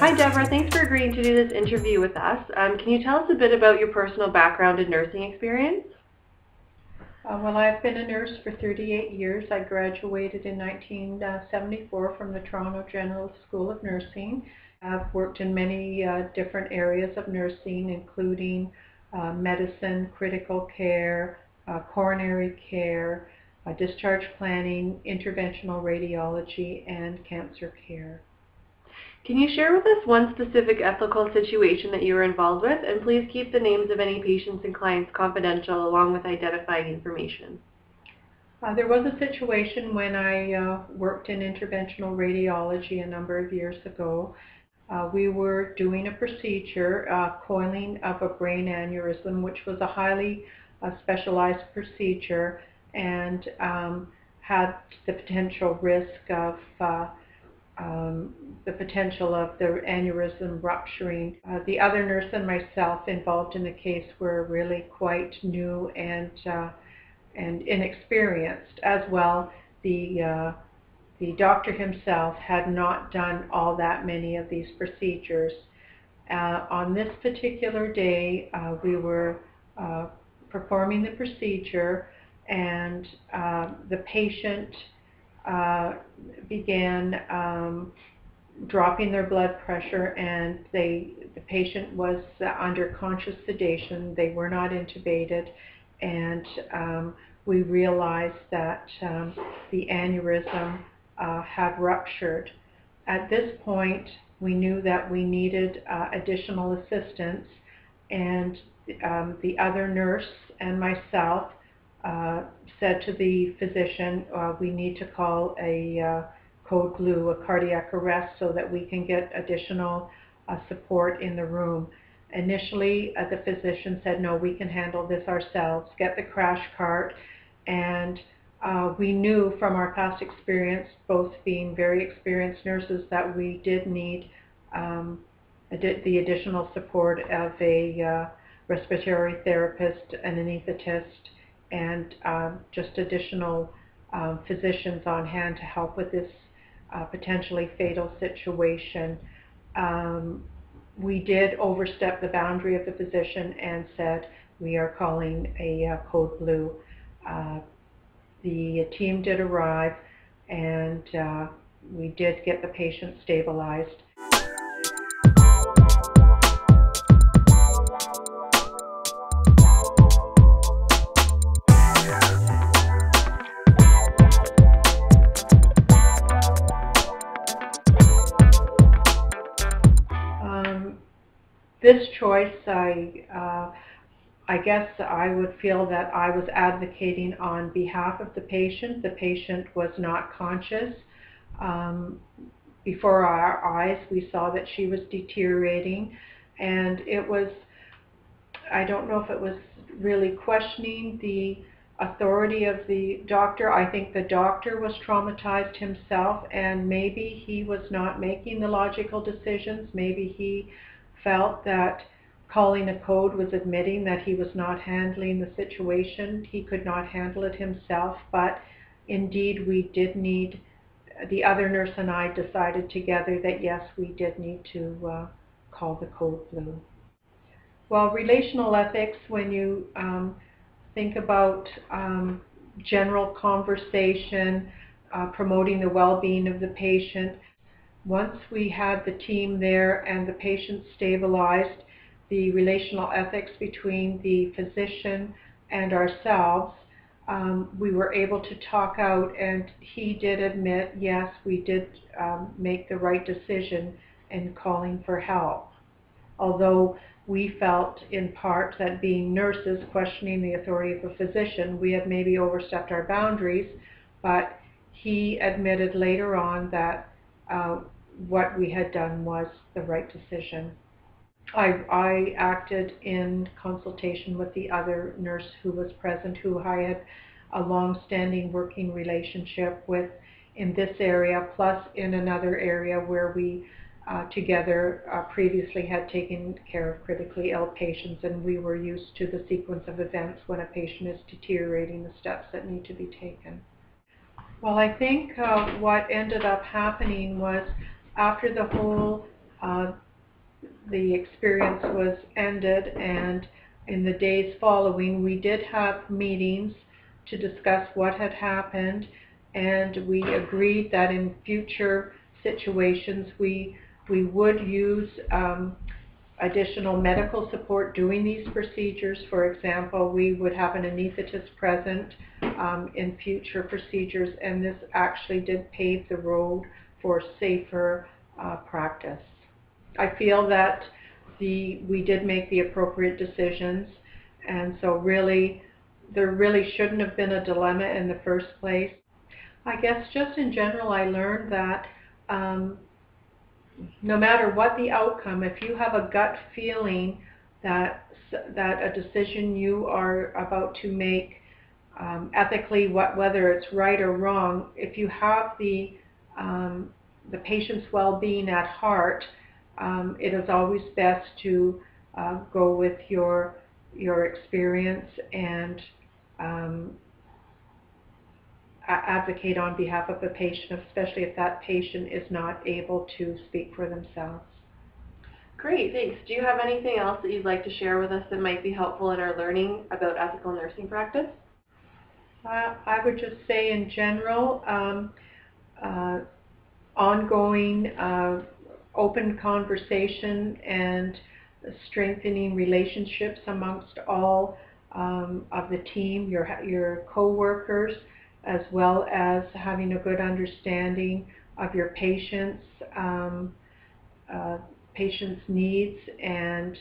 Hi Deborah, thanks for agreeing to do this interview with us. Can you tell us a bit about your personal background and nursing experience? Well, I've been a nurse for 38 years. I graduated in 1974 from the Toronto General School of Nursing. I've worked in many different areas of nursing, including medicine, critical care, coronary care, discharge planning, interventional radiology, and cancer care. Can you share with us one specific ethical situation that you were involved with, and please keep the names of any patients and clients confidential along with identifying information? There was a situation when I worked in interventional radiology a number of years ago. We were doing a procedure, coiling of a brain aneurysm, which was a highly specialized procedure and had the potential risk of the aneurysm rupturing. The other nurse and myself involved in the case were really quite new and inexperienced. As well, the doctor himself had not done all that many of these procedures. On this particular day, we were performing the procedure, and the patient began dropping their blood pressure, and the patient was under conscious sedation. They were not intubated, and we realized that the aneurysm had ruptured. At this point, we knew that we needed additional assistance, and the other nurse and myself said to the physician, we need to call a code blue, a cardiac arrest, so that we can get additional support in the room. Initially, the physician said, no, we can handle this ourselves, get the crash cart, and we knew from our past experience, both being very experienced nurses, that we did need the additional support of a respiratory therapist, an anesthetist, and just additional physicians on hand to help with this potentially fatal situation. We did overstep the boundary of the physician and said, we are calling a code blue. The team did arrive, and we did get the patient stabilized. This choice, I guess I would feel that I was advocating on behalf of the patient. The patient was not conscious. Before our eyes, we saw that she was deteriorating, and it was, I don't know if it was really questioning the authority of the doctor. I think the doctor was traumatized himself, and maybe he was not making the logical decisions. Maybe he felt that calling a code was admitting that he was not handling the situation. He could not handle it himself, but indeed we did need, the other nurse and I decided together that yes, we did need to call the code blue. Well, relational ethics, when you think about general conversation, promoting the well-being of the patient, once we had the team there and the patient stabilized, the relational ethics between the physician and ourselves, we were able to talk out, and he did admit, yes, we did make the right decision in calling for help. Although we felt in part that being nurses, questioning the authority of a physician, we had maybe overstepped our boundaries, but he admitted later on that what we had done was the right decision. I acted in consultation with the other nurse who was present, who I had a long-standing working relationship with in this area, plus in another area where we together previously had taken care of critically ill patients, and we were used to the sequence of events when a patient is deteriorating, the steps that need to be taken. Well, I think what ended up happening was, after the whole the experience was ended, and in the days following we did have meetings to discuss what had happened, and we agreed that in future situations we would use additional medical support doing these procedures. For example, we would have an anesthetist present in future procedures, and this actually did pave the road for safer practice. I feel that we did make the appropriate decisions, and so really there really shouldn't have been a dilemma in the first place. I guess just in general I learned that no matter what the outcome, if you have a gut feeling that a decision you are about to make ethically, whether it's right or wrong, if you have the patient's well-being at heart, it is always best to go with your experience and advocate on behalf of the patient, especially if that patient is not able to speak for themselves. Great, thanks. Do you have anything else that you'd like to share with us that might be helpful in our learning about ethical nursing practice? I would just say in general, ongoing open conversation and strengthening relationships amongst all of the team, your co-workers, as well as having a good understanding of your patients' needs, and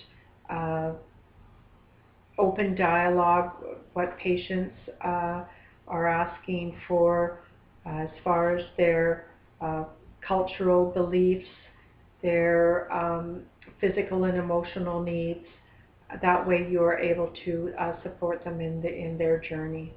open dialogue, what patients are asking for as far as their cultural beliefs, their physical and emotional needs. That way you are able to support them in their journey.